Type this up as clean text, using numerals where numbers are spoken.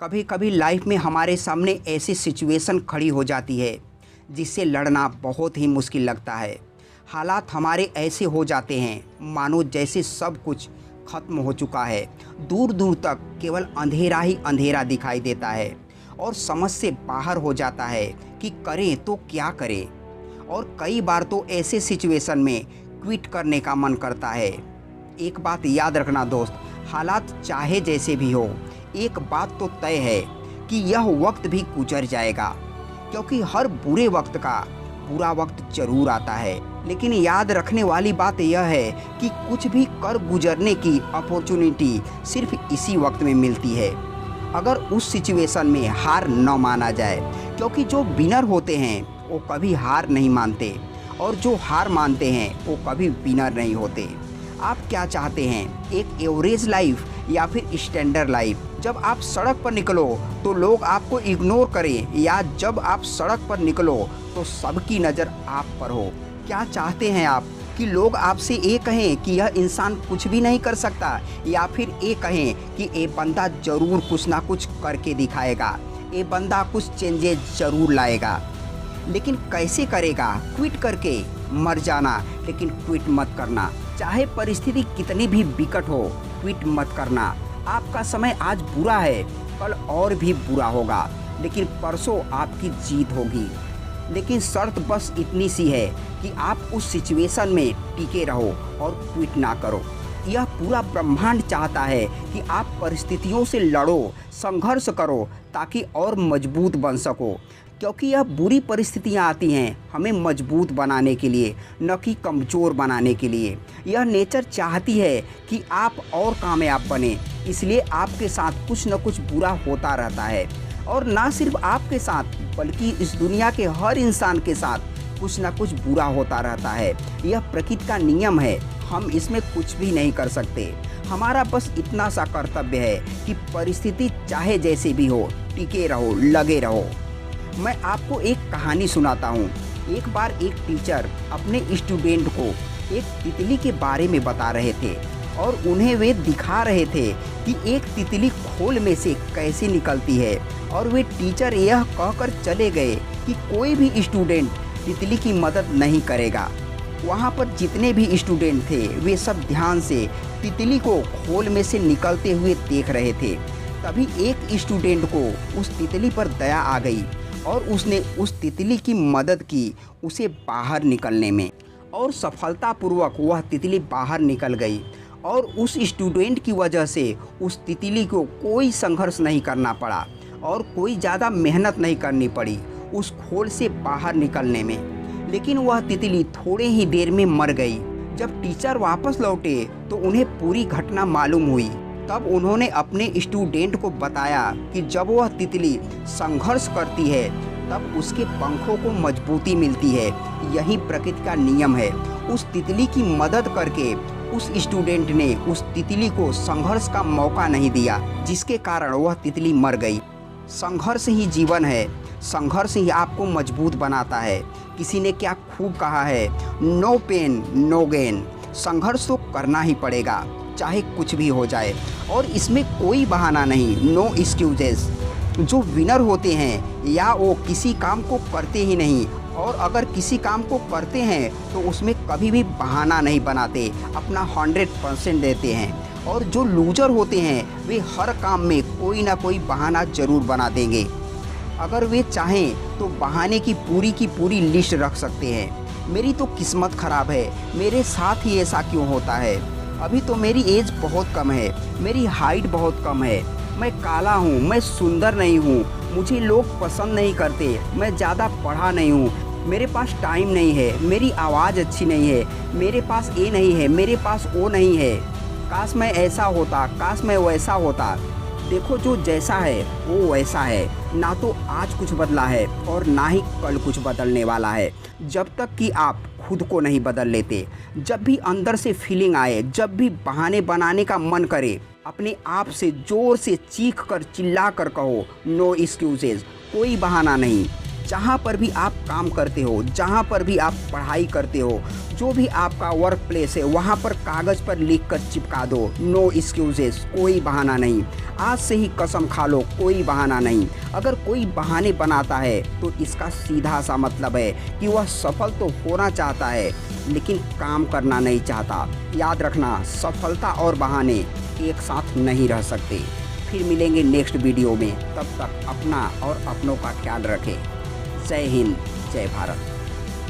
कभी कभी लाइफ में हमारे सामने ऐसी सिचुएशन खड़ी हो जाती है जिससे लड़ना बहुत ही मुश्किल लगता है। हालात हमारे ऐसे हो जाते हैं मानो जैसे सब कुछ खत्म हो चुका है। दूर दूर तक केवल अंधेरा ही अंधेरा दिखाई देता है और समझ से बाहर हो जाता है कि करें तो क्या करें। और कई बार तो ऐसे सिचुएशन में क्विट करने का मन करता है। एक बात याद रखना दोस्त, हालात चाहे जैसे भी हो, एक बात तो तय है कि यह वक्त भी गुजर जाएगा, क्योंकि हर बुरे वक्त का बुरा वक्त जरूर आता है। लेकिन याद रखने वाली बात यह है कि कुछ भी कर गुजरने की अपॉर्चुनिटी सिर्फ इसी वक्त में मिलती है, अगर उस सिचुएशन में हार न माना जाए। क्योंकि जो विनर होते हैं वो कभी हार नहीं मानते और जो हार मानते हैं वो कभी विनर नहीं होते। आप क्या चाहते हैं, एक एवरेज लाइफ या फिर स्टैंडर्ड लाइफ? जब आप सड़क पर निकलो तो लोग आपको इग्नोर करें, या जब आप सड़क पर निकलो तो सबकी नज़र आप पर हो? क्या चाहते हैं आप कि लोग आपसे ये कहें कि यह इंसान कुछ भी नहीं कर सकता, या फिर ये कहें कि ये बंदा ज़रूर कुछ ना कुछ करके दिखाएगा, ये बंदा कुछ चेंजेस ज़रूर लाएगा? लेकिन कैसे करेगा? क्विट करके मर जाना, लेकिन क्विट मत करना। चाहे परिस्थिति कितनी भी विकट हो, क्विट मत करना। आपका समय आज बुरा है, कल और भी बुरा होगा, लेकिन परसों आपकी जीत होगी। लेकिन शर्त बस इतनी सी है कि आप उस सिचुएशन में टिके रहो और क्विट ना करो। यह पूरा ब्रह्मांड चाहता है कि आप परिस्थितियों से लड़ो, संघर्ष करो, ताकि और मजबूत बन सको। क्योंकि यह बुरी परिस्थितियाँ आती हैं हमें मजबूत बनाने के लिए, न कि कमज़ोर बनाने के लिए। यह नेचर चाहती है कि आप और कामयाब बने, इसलिए आपके साथ कुछ न कुछ बुरा होता रहता है। और ना सिर्फ आपके साथ, बल्कि इस दुनिया के हर इंसान के साथ कुछ न कुछ बुरा होता रहता है। यह प्रकृति का नियम है, हम इसमें कुछ भी नहीं कर सकते। हमारा बस इतना सा कर्तव्य है कि परिस्थिति चाहे जैसे भी हो, टिके रहो, लगे रहो। मैं आपको एक कहानी सुनाता हूँ। एक बार एक टीचर अपने स्टूडेंट को एक तितली के बारे में बता रहे थे और उन्हें वे दिखा रहे थे कि एक तितली खोल में से कैसे निकलती है। और वे टीचर यह कहकर चले गए कि कोई भी स्टूडेंट तितली की मदद नहीं करेगा। वहाँ पर जितने भी स्टूडेंट थे वे सब ध्यान से तितली को खोल में से निकलते हुए देख रहे थे। तभी एक स्टूडेंट को उस तितली पर दया आ गई और उसने उस तितली की मदद की उसे बाहर निकलने में, और सफलतापूर्वक वह तितली बाहर निकल गई। और उस स्टूडेंट की वजह से उस तितली को कोई संघर्ष नहीं करना पड़ा और कोई ज़्यादा मेहनत नहीं करनी पड़ी उस खोल से बाहर निकलने में। लेकिन वह तितली थोड़े ही देर में मर गई। जब टीचर वापस लौटे तो उन्हें पूरी घटना मालूम हुई। तब उन्होंने अपने स्टूडेंट को बताया कि जब वह तितली संघर्ष करती है तब उसके पंखों को मजबूती मिलती है। यही प्रकृति का नियम है। उस तितली की मदद करके उस स्टूडेंट ने उस तितली को संघर्ष का मौका नहीं दिया, जिसके कारण वह तितली मर गई। संघर्ष ही जीवन है, संघर्ष ही आपको मजबूत बनाता है। किसी ने क्या खूब कहा है, नो पेन नो गेन। संघर्ष तो करना ही पड़ेगा, चाहे कुछ भी हो जाए, और इसमें कोई बहाना नहीं, नो एक्सक्यूजेस। जो विनर होते हैं या वो किसी काम को करते ही नहीं, और अगर किसी काम को करते हैं तो उसमें कभी भी बहाना नहीं बनाते, अपना 100% देते हैं। और जो लूजर होते हैं वे हर काम में कोई ना कोई बहाना ज़रूर बना देंगे। अगर वे चाहें तो बहाने की पूरी लिस्ट रख सकते हैं। मेरी तो किस्मत ख़राब है, मेरे साथ ही ऐसा क्यों होता है, अभी तो मेरी एज बहुत कम है, मेरी हाइट बहुत कम है, मैं काला हूँ, मैं सुंदर नहीं हूँ, मुझे लोग पसंद नहीं करते, मैं ज़्यादा पढ़ा नहीं हूँ, मेरे पास टाइम नहीं है, मेरी आवाज़ अच्छी नहीं है, मेरे पास ये नहीं है, मेरे पास वो नहीं है, काश मैं ऐसा होता, काश मैं वैसा होता। देखो, जो जैसा है वो वैसा है, ना तो आज कुछ बदला है और ना ही कल कुछ बदलने वाला है, जब तक कि आप खुद को नहीं बदल लेते। जब भी अंदर से फीलिंग आए, जब भी बहाने बनाने का मन करे, अपने आप से ज़ोर से चीख कर चिल्ला कर कहो, नो एक्सक्यूजेज, कोई बहाना नहीं। जहाँ पर भी आप काम करते हो, जहाँ पर भी आप पढ़ाई करते हो, जो भी आपका वर्क प्लेस है, वहाँ पर कागज़ पर लिख कर चिपका दो, नो एक्सक्यूजेस, कोई बहाना नहीं। आज से ही कसम खा लो, कोई बहाना नहीं। अगर कोई बहाने बनाता है तो इसका सीधा सा मतलब है कि वह सफल तो होना चाहता है लेकिन काम करना नहीं चाहता। याद रखना, सफलता और बहाने एक साथ नहीं रह सकते। फिर मिलेंगे नेक्स्ट वीडियो में, तब तक अपना और अपनों का ख्याल रखें। जय हिंद, जय भारत।